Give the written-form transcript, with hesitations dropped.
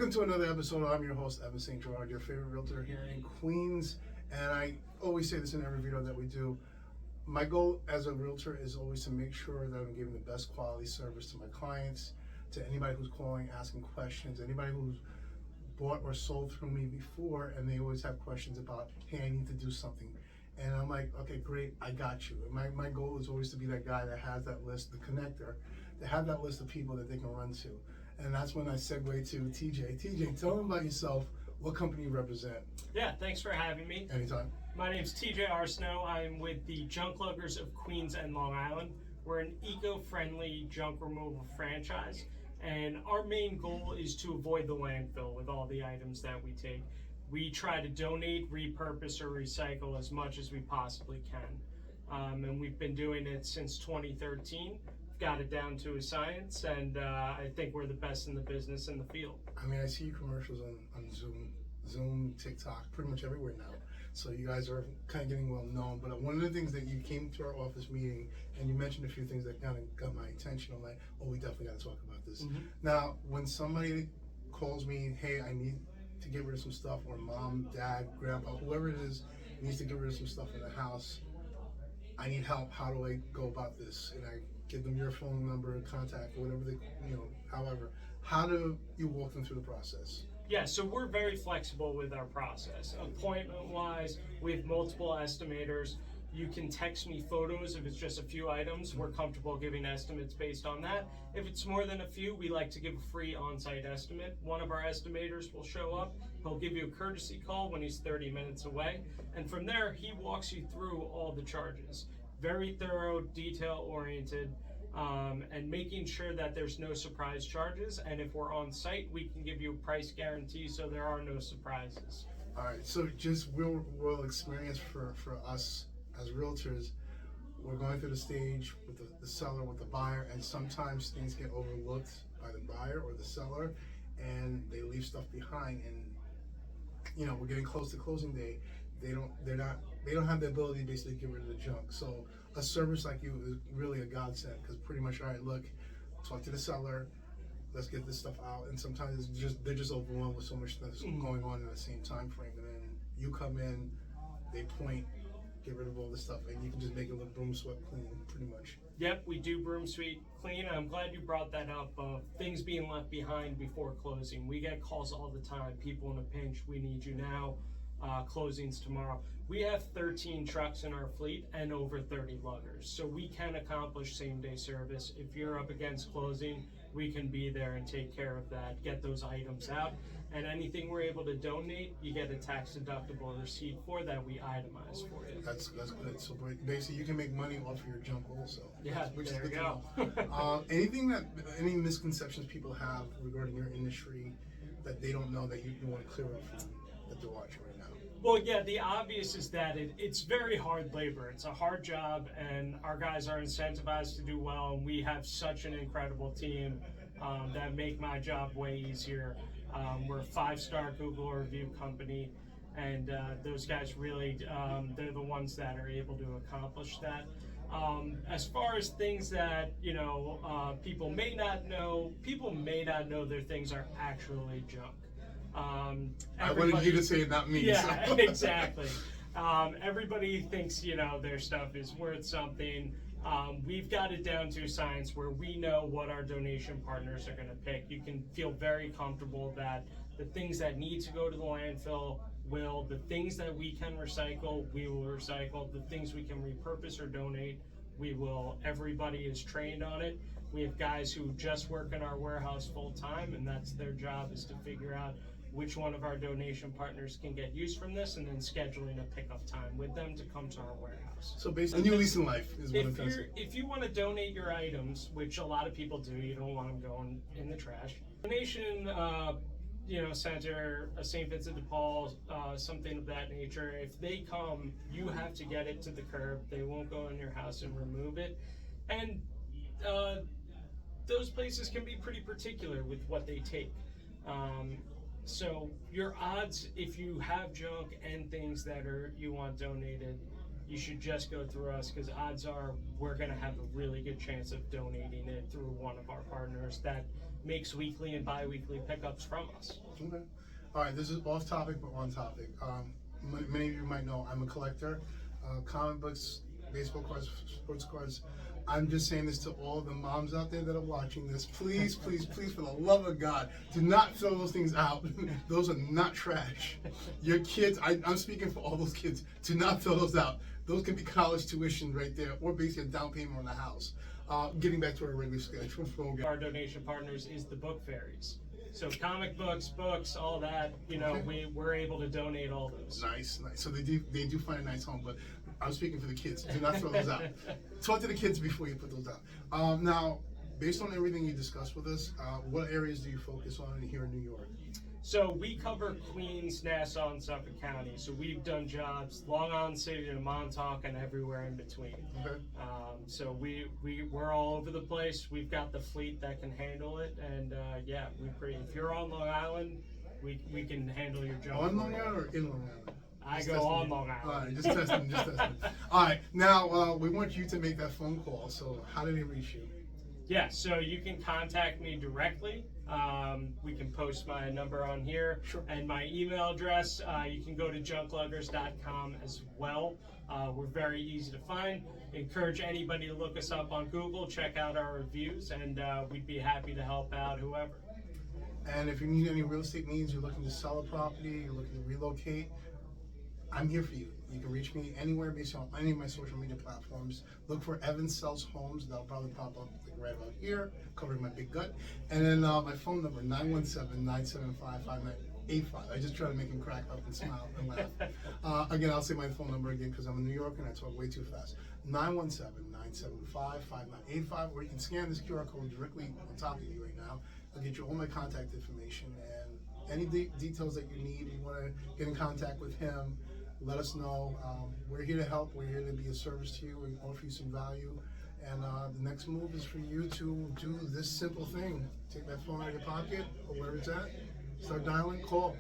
Welcome to another episode. I'm your host, Evantz Saint-Gerard, your favorite realtor here in Queens. And I always say this in every video that we do. My goal as a realtor is always to make sure that I'm giving the best quality service to my clients, to anybody who's calling, asking questions, anybody who's bought or sold through me before, and they always have questions about, hey, I need to do something. And I'm like, okay, great, I got you. And my goal is always to be that guy that has that list, the connector, to have that list of people that they can run to. And that's when I segue to TJ. TJ, tell them about yourself, what company you represent. Yeah, thanks for having me. Anytime. My name's TJ Arsenault. I'm with the Junk Luggers of Queens and Long Island. We're an eco-friendly junk removal franchise, and our main goal is to avoid the landfill with all the items that we take. We try to donate, repurpose, or recycle as much as we possibly can. And we've been doing it since 2013. Got it down to a science, and I think we're the best in the business in the field. I mean, I see your commercials on Zoom, TikTok, pretty much everywhere now. So you guys are kind of getting well known. But one of the things that you came to our office meeting and you mentioned a few things that kind of got my attention. I'm like, oh, we definitely got to talk about this. Mm-hmm. Now, when somebody calls me, hey, I need to get rid of some stuff, or mom, dad, grandpa, whoever it is, needs to get rid of some stuff in the house, I need help. How do I go about this? And I give them your phone number, contact, whatever they, however. How do you walk them through the process? Yeah, so we're very flexible with our process. Appointment-wise, we have multiple estimators. You can text me photos if it's just a few items. We're comfortable giving estimates based on that. If it's more than a few, we like to give a free on-site estimate. One of our estimators will show up. He'll give you a courtesy call when he's 30 minutes away. And from there, he walks you through all the charges. Very thorough, detail-oriented, and making sure that there's no surprise charges. And if we're on site, we can give you a price guarantee so there are no surprises. All right, so just real world experience for us as realtors. We're going through the stage with the seller, with the buyer, and sometimes things get overlooked by the buyer or the seller, and they leave stuff behind. And we're getting close to closing day. They don't have the ability to basically get rid of the junk. So a service like you is really a godsend, because pretty much, all right, look, talk to the seller, let's get this stuff out. And sometimes they're just overwhelmed with so much that's going on in the same time frame. And then you come in, they point, get rid of all this stuff, and you can just make it look broom swept clean, pretty much. Yep, we do broom sweep clean. I'm glad you brought that up, things being left behind before closing. We get calls all the time, people in a pinch, we need you now, closings tomorrow. We have 13 trucks in our fleet and over 30 luggers, so we can accomplish same-day service. If you're up against closing, we can be there and take care of that, get those items out. And anything we're able to donate, you get a tax-deductible receipt for that we itemize for you. That's good. So basically, you can make money off of your junk also. Yeah, which there is you good go. Any misconceptions people have regarding your industry that they don't know that you want to clear up for them that they're watching right now? Well, yeah, the obvious is that it's very hard labor. It's a hard job, and our guys are incentivized to do well, and we have such an incredible team that make my job way easier. We're a 5-star Google review company, and those guys really, they're the ones that are able to accomplish that. As far as things that, people may not know their things are actually junk. I wanted you to say it, not me. Yeah, so. Exactly. Everybody thinks, their stuff is worth something. We've got it down to science where we know what our donation partners are going to pick. You can feel very comfortable that the things that need to go to the landfill will, the things that we can recycle, we will recycle, the things we can repurpose or donate, we will. Everybody is trained on it. We have guys who just work in our warehouse full time, and that's their job, is to figure out which one of our donation partners can get use from this, and then scheduling a pickup time with them to come to our warehouse. So basically, a new lease in life is what I'm trying to say. If you want to donate your items, which a lot of people do, you don't want them going in the trash. Donation, center, St. Vincent de Paul, something of that nature. If they come, you have to get it to the curb. They won't go in your house and remove it. And those places can be pretty particular with what they take. So your odds, if you have junk and things that you want donated, you should just go through us, because odds are we're going to have a really good chance of donating it through one of our partners that makes weekly and bi-weekly pickups from us. Okay. All right, this is off topic but on topic. Many of you might know I'm a collector, comic books, baseball cards, sports cards. I'm just saying this to all the moms out there that are watching this. Please, please, please, for the love of God, do not throw those things out. Those are not trash. Your kids, I'm speaking for all those kids, do not throw those out. Those can be college tuition right there, or basically a down payment on the house. Getting back to our regular schedule. Our donation partners is the book fairies. So comic books, all that, we're able to donate all those. Nice, nice. So they do find a nice home, but I'm speaking for the kids. Do not throw those out. Talk to the kids before you put those out. Now, based on everything you discussed with us, what areas do you focus on here in New York? So we cover Queens, Nassau, and Suffolk County. So we've done jobs Long Island City to Montauk and everywhere in between. Okay. So we're all over the place. We've got the fleet that can handle it, and if you're on Long Island, we can handle your job. On Long Island or in Long Island? I go on Long Island. All right, just testing. All right, now we want you to make that phone call. So how do they reach you? Yeah, so you can contact me directly. We can post my number on here. Sure. And my email address. You can go to junkluggers.com as well. We're very easy to find. Encourage anybody to look us up on Google, check out our reviews, and we'd be happy to help out whoever. And if you need any real estate needs, you're looking to sell a property, you're looking to relocate, I'm here for you. You can reach me anywhere based on any of my social media platforms. Look for Evantz Sells Homes. That'll probably pop up like right about here, covering my big gut. And then my phone number, 917-975-5985. I just try to make him crack up and smile and laugh. Again, I'll say my phone number again because I'm in New York and I talk way too fast. 917-975-5985. Or you can scan this QR code directly on top of you right now. I'll get you all my contact information and any details that you need. You want to get in contact with him, let us know. We're here to help. We're here to be a service to you and offer you some value. And the next move is for you to do this simple thing. Take that phone out of your pocket or wherever it's at. Start dialing, call.